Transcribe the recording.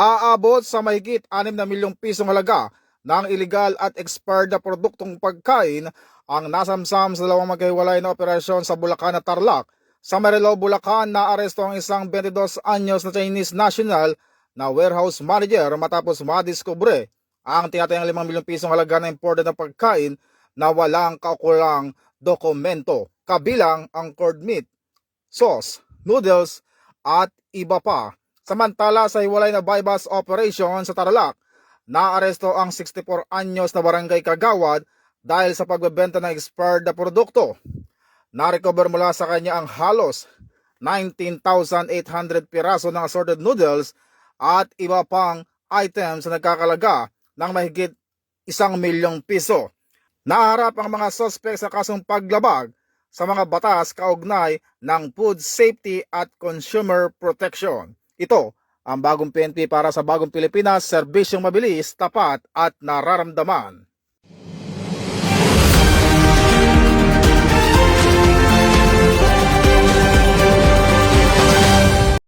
Aabot sa mahigit 6 na milyong pisong halaga ng iligal at expired na produktong pagkain ang nasamsam sa dalawang maghiwalay na operasyon sa Bulacan at Tarlac. Sa Marilao, Bulacan, naaresto ang isang 22 anyos na Chinese national na warehouse manager matapos madiskubre ang tinatayang 5 milyong pisong halaga na imported na pagkain na walang kaukulang dokumento, kabilang ang corned meat, sauce, noodles at iba pa. Samantala sa hiwalay na bypass operation sa Tarlac, naaresto ang 64 anyos na barangay kagawad dahil sa pagbebenta ng expired na produkto. Na-recover mula sa kanya ang halos 19,800 piraso ng assorted noodles at iba pang items na nagkakalaga ng mahigit 1 milyong piso. Naharap ang mga suspect sa kasong paglabag sa mga batas kaugnay ng food safety at consumer protection. Ito ang bagong PNP para sa bagong Pilipinas, serbisyong mabilis, tapat at nararamdaman.